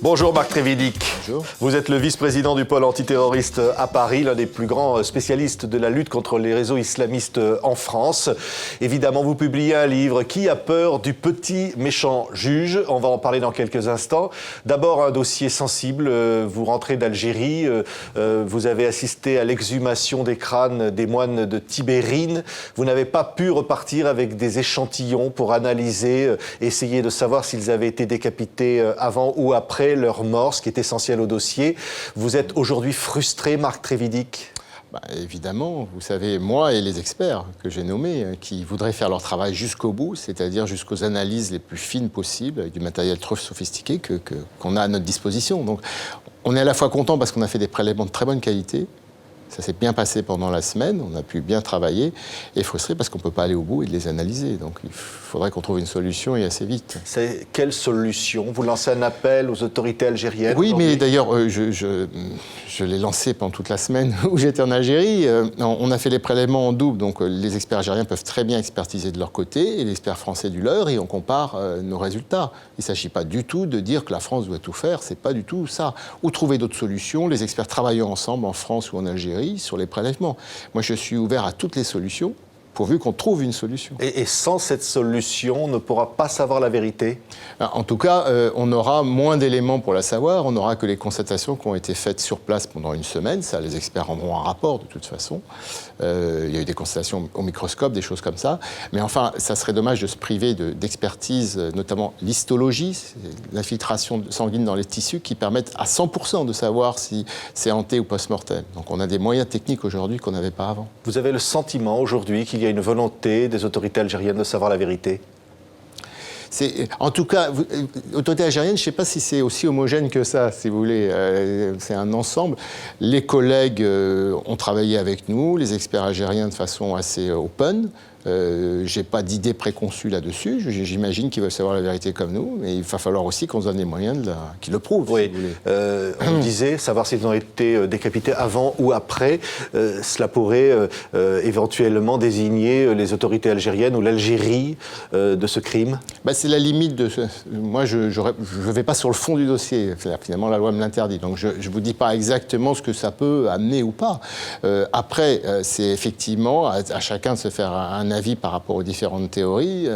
Bonjour Marc Trévidic. Bonjour. Vous êtes le vice-président du pôle antiterroriste à Paris, l'un des plus grands spécialistes de la lutte contre les réseaux islamistes en France. Évidemment, vous publiez un livre, Qui a peur du petit méchant juge? On va en parler dans quelques instants. D'abord, un dossier sensible. Vous rentrez d'Algérie. Vous avez assisté à l'exhumation des crânes des moines de Tibérine. Vous n'avez pas pu repartir avec des échantillons pour analyser, essayer de savoir s'ils avaient été décapités avant ou après leur mort, ce qui est essentiel au dossier. Vous êtes aujourd'hui frustré, Marc Trévidic? Évidemment, vous savez, moi et les experts que j'ai nommés, qui voudraient faire leur travail jusqu'au bout, c'est-à-dire jusqu'aux analyses les plus fines possibles, avec du matériel trop sophistiqué qu'on a à notre disposition. Donc, on est à la fois content parce qu'on a fait des prélèvements de très bonne qualité. Ça s'est bien passé pendant la semaine, on a pu bien travailler, et frustré parce qu'on ne peut pas aller au bout et les analyser. Donc il faudrait qu'on trouve une solution et assez vite. C'est quelle solution? Vous lancez un appel aux autorités algériennes? Oui, mais d'ailleurs, je l'ai lancé pendant toute la semaine où j'étais en Algérie. On a fait les prélèvements en double, donc les experts algériens peuvent très bien expertiser de leur côté, et les experts français du leur, et on compare nos résultats. Il ne s'agit pas du tout de dire que la France doit tout faire, c'est pas du tout ça. Ou trouver d'autres solutions, les experts travaillant ensemble en France ou en Algérie, sur les prélèvements. Moi, je suis ouvert à toutes les solutions, pourvu qu'on trouve une solution. Et sans cette solution, on ne pourra pas savoir la vérité? En tout cas, on aura moins d'éléments pour la savoir. On n'aura que les constatations qui ont été faites sur place pendant une semaine. Ça, les experts rendront un rapport, de toute façon. Il y a eu des constatations au microscope, des choses comme ça. Mais enfin, ça serait dommage de se priver d'expertise, notamment l'histologie, l'infiltration sanguine dans les tissus, qui permettent à 100% de savoir si c'est hanté ou post-mortem. Donc on a des moyens techniques aujourd'hui qu'on n'avait pas avant. Vous avez le sentiment aujourd'hui qu'il y a une volonté des autorités algériennes de savoir la vérité? En tout cas, l'autorité algérienne, je ne sais pas si c'est aussi homogène que ça, si vous voulez. C'est un ensemble. Les collègues ont travaillé avec nous, les experts algériens de façon assez open. Je n'ai pas d'idée préconçue là-dessus. J'imagine qu'ils veulent savoir la vérité comme nous, mais il va falloir aussi qu'on se donne les moyens qu'ils le prouvent. Oui. Si vous voulez. On disait savoir s'ils ont été décapités avant ou après. Cela pourrait éventuellement désigner les autorités algériennes ou l'Algérie de ce crime. C'est la limite de ce... Moi, je ne vais pas sur le fond du dossier. Finalement, la loi me l'interdit. Donc, je ne vous dis pas exactement ce que ça peut amener ou pas. Après, c'est effectivement à chacun de se faire un avis par rapport aux différentes théories,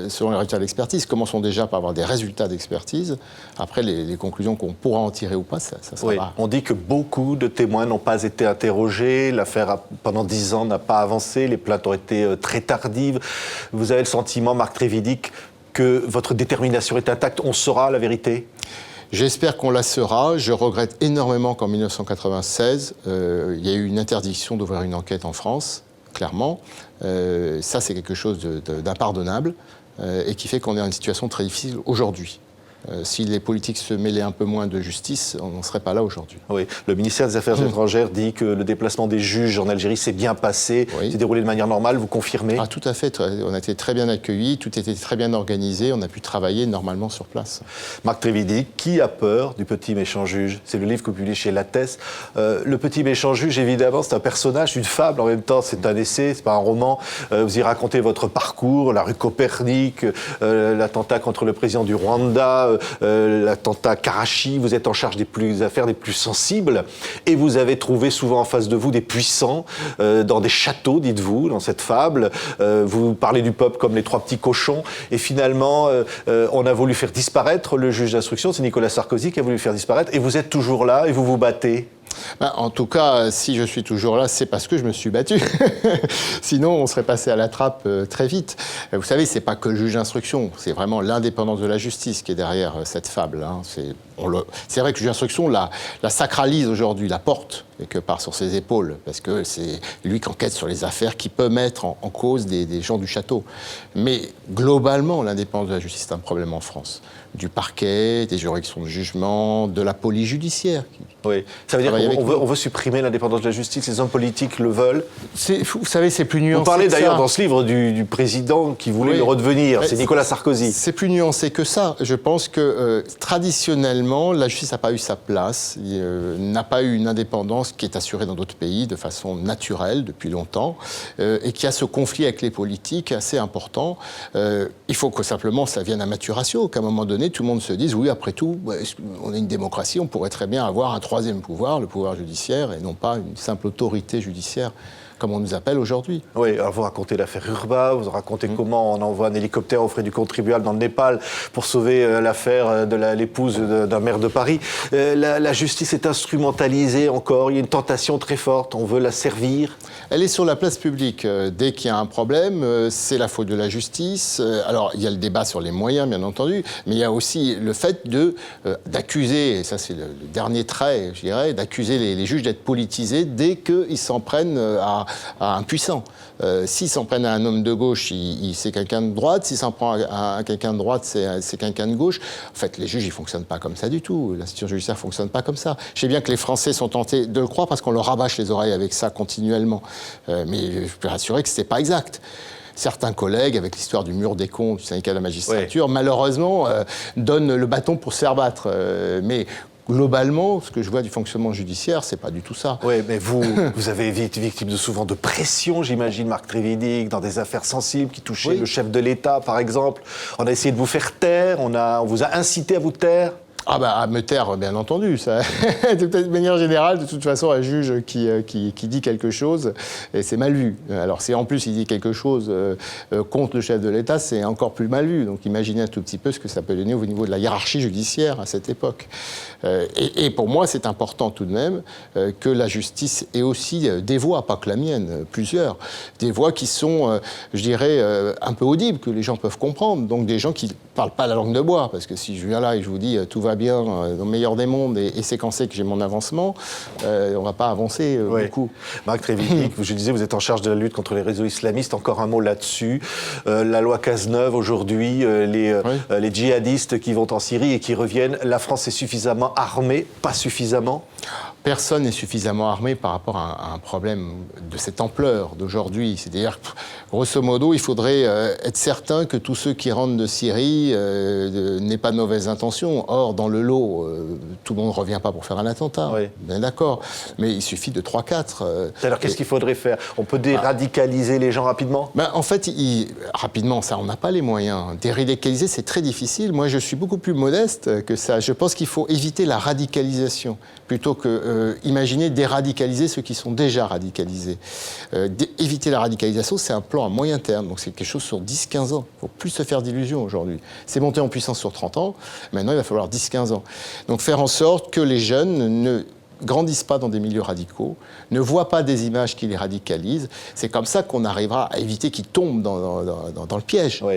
selon les résultats d'expertise. Commençons déjà par avoir des résultats d'expertise. Après, les conclusions qu'on pourra en tirer ou pas, ça sera... Oui. On dit que beaucoup de témoins n'ont pas été interrogés. L'affaire, pendant 10 ans, n'a pas avancé. Les plaintes ont été très tardives. Vous avez le sentiment, Marc Trévidic, que votre détermination est intacte? On saura la vérité? J'espère qu'on la saura. Je regrette énormément qu'en 1996, il y ait eu une interdiction d'ouvrir une enquête en France, clairement. Ça, c'est quelque chose d'impardonnable et qui fait qu'on est dans une situation très difficile aujourd'hui. Si les politiques se mêlaient un peu moins de justice, on n'en serait pas là aujourd'hui. Oui, le ministère des Affaires étrangères dit que le déplacement des juges en Algérie s'est bien passé, s'est déroulé de manière normale, vous confirmez? Tout à fait, on a été très bien accueillis, tout était très bien organisé, on a pu travailler normalement sur place. Marc Trévidic, Qui a peur du petit méchant juge? C'est le livre que vous publiez chez Lattès. Le petit méchant juge, évidemment, c'est un personnage, une fable, en même temps c'est un essai, c'est pas un roman. Vous y racontez votre parcours, la rue Copernic, l'attentat contre le président du Rwanda, l'attentat Karachi. Vous êtes en charge des affaires les plus sensibles et vous avez trouvé souvent en face de vous des puissants dans des châteaux, dites-vous, dans cette fable. Vous parlez du peuple comme les trois petits cochons et finalement on a voulu faire disparaître le juge d'instruction, c'est Nicolas Sarkozy qui a voulu le faire disparaître et vous êtes toujours là et vous vous battez. En tout cas, si je suis toujours là, c'est parce que je me suis battu. Sinon, on serait passé à la trappe très vite. Vous savez, c'est pas que le juge d'instruction, c'est vraiment l'indépendance de la justice qui est derrière cette fable. C'est vrai que le juge d'instruction la sacralise aujourd'hui, la porte quelque part sur ses épaules, parce que c'est lui qui enquête sur les affaires qui peut mettre en cause des gens du château. Mais globalement, l'indépendance de la justice, c'est un problème en France. Du parquet, des juridictions de jugement, de la police judiciaire. Oui, ça veut dire qu'on veut supprimer l'indépendance de la justice, les hommes politiques le veulent. Vous savez, c'est plus nuancé. Vous parlez d'ailleurs dans ce livre du président qui voulait le redevenir, c'est Nicolas Sarkozy. C'est plus nuancé que ça. Je pense que traditionnellement, actuellement, la justice n'a pas eu sa place, n'a pas eu une indépendance qui est assurée dans d'autres pays de façon naturelle depuis longtemps, et qui a ce conflit avec les politiques assez important. Il faut que simplement ça vienne à maturation, qu'à un moment donné, tout le monde se dise, oui, après tout, on est une démocratie, on pourrait très bien avoir un troisième pouvoir, le pouvoir judiciaire, et non pas une simple autorité judiciaire, comme on nous appelle aujourd'hui. Oui, alors vous racontez l'affaire Urba, vous racontez comment on envoie un hélicoptère aux frais du contribuable dans le Népal pour sauver l'affaire de l'épouse d'un maire de Paris. La justice est instrumentalisée encore, il y a une tentation très forte, on veut la servir. Elle est sur la place publique. Dès qu'il y a un problème, c'est la faute de la justice. Alors, il y a le débat sur les moyens, bien entendu, mais il y a aussi le fait d'accuser, et ça c'est le dernier trait, je dirais, d'accuser les juges d'être politisés dès qu'ils s'en prennent à un puissant. S'ils s'en prennent à un homme de gauche, c'est quelqu'un de droite. S'ils s'en prennent à quelqu'un de droite, c'est quelqu'un de gauche. En fait, les juges, ils ne fonctionnent pas comme ça du tout. L'institution judiciaire ne fonctionne pas comme ça. Je sais bien que les Français sont tentés de le croire parce qu'on leur rabâche les oreilles avec ça continuellement. Mais je peux rassurer que ce n'est pas exact. Certains collègues, avec l'histoire du mur des cons du syndicat de la magistrature, malheureusement, donnent le bâton pour se faire battre. Mais globalement, ce que je vois du fonctionnement judiciaire, c'est pas du tout ça. Oui, mais vous avez été victime souvent de pression, j'imagine, Marc Trévidic, dans des affaires sensibles qui touchaient le chef de l'État, par exemple. On a essayé de vous faire taire, on vous a incité à vous taire. Ah bah à me taire, bien entendu. Ça. De manière générale, de toute façon, un juge qui dit quelque chose, et c'est mal vu. Alors si en plus il dit quelque chose contre le chef de l'État, c'est encore plus mal vu. Donc imaginez un tout petit peu ce que ça peut donner au niveau de la hiérarchie judiciaire à cette époque. Et pour moi, c'est important tout de même que la justice ait aussi des voix, pas que la mienne, plusieurs. Des voix qui sont, je dirais, un peu audibles, que les gens peuvent comprendre. Donc des gens qui ne parlent pas la langue de bois. Parce que si je viens là et je vous dis tout va bien, dans le meilleur des mondes, et séquencer que j'ai mon avancement, on ne va pas avancer beaucoup. Marc Trévidic, je disais, vous êtes en charge de la lutte contre les réseaux islamistes. Encore un mot là-dessus. La loi Cazeneuve, aujourd'hui, les djihadistes qui vont en Syrie et qui reviennent, la France est suffisamment armée, pas suffisamment? Personne n'est suffisamment armé par rapport à un problème de cette ampleur d'aujourd'hui. C'est-à-dire, grosso modo, il faudrait être certain que tous ceux qui rentrent de Syrie n'aient pas de mauvaises intentions. Or, dans le lot, tout le monde ne revient pas pour faire un attentat. Oui. Bien d'accord. Mais il suffit de 3-4. Alors, qu'est-ce qu'il faudrait faire? On peut déradicaliser les gens rapidement? En fait, rapidement, ça, on n'a pas les moyens. Déradicaliser, c'est très difficile. Moi, je suis beaucoup plus modeste que ça. Je pense qu'il faut éviter la radicalisation plutôt que imaginer déradicaliser ceux qui sont déjà radicalisés. Éviter la radicalisation, c'est un plan à moyen terme, donc c'est quelque chose sur 10-15 ans. Il ne faut plus se faire d'illusions aujourd'hui. C'est monté en puissance sur 30 ans, maintenant il va falloir 10-15 ans. Donc faire en sorte que les jeunes ne grandissent pas dans des milieux radicaux, ne voient pas des images qui les radicalisent. C'est comme ça qu'on arrivera à éviter qu'ils tombent dans le piège. Oui.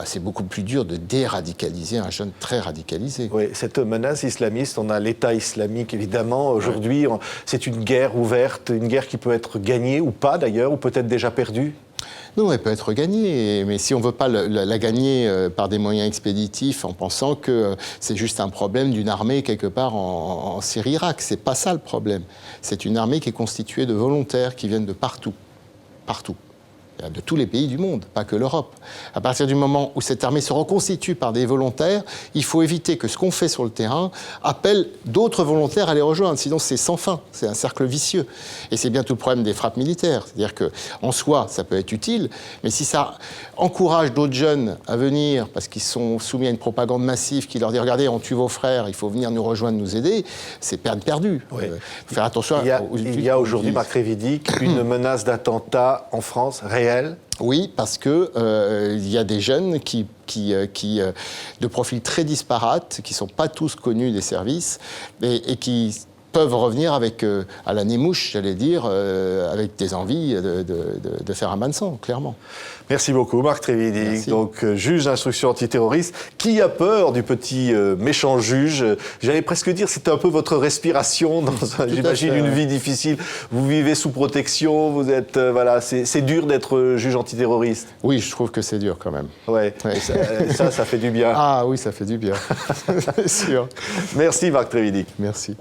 C'est beaucoup plus dur de déradicaliser un jeune très radicalisé. Oui, cette menace islamiste, on a l'État islamique évidemment. Aujourd'hui, c'est une guerre ouverte, une guerre qui peut être gagnée ou pas d'ailleurs, ou peut-être déjà perdue. Non, elle peut être gagnée, mais si on ne veut pas la gagner par des moyens expéditifs en pensant que c'est juste un problème d'une armée quelque part en Syrie-Irak, c'est pas ça le problème. C'est une armée qui est constituée de volontaires qui viennent de partout, de tous les pays du monde, pas que l'Europe. À partir du moment où cette armée se reconstitue par des volontaires, il faut éviter que ce qu'on fait sur le terrain appelle d'autres volontaires à les rejoindre. Sinon, c'est sans fin. C'est un cercle vicieux. Et c'est bien tout le problème des frappes militaires. C'est-à-dire qu'en soi, ça peut être utile, mais si ça encourage d'autres jeunes à venir parce qu'ils sont soumis à une propagande massive qui leur dit « Regardez, on tue vos frères, il faut venir nous rejoindre, nous aider », c'est perdu. Oui. Faut faire attention. Il y a aujourd'hui, Marc Trévidic, une menace d'attentat en France réelle. Oui, parce que il y a des jeunes qui de profils très disparates, qui ne sont pas tous connus des services et qui peuvent revenir avec, à la némouche, j'allais dire, avec des envies de faire un bain de sang, clairement. Merci beaucoup, Marc Trévidic, donc juge d'instruction antiterroriste. Qui a peur du petit méchant juge? J'allais presque dire, c'était un peu votre respiration dans, j'imagine, une vie difficile. Vous vivez sous protection, vous êtes, voilà, c'est dur d'être juge antiterroriste. Oui, je trouve que c'est dur quand même. Ouais. Ça fait du bien. Ah oui, ça fait du bien, c'est sûr. Merci, Marc Trévidic. Merci.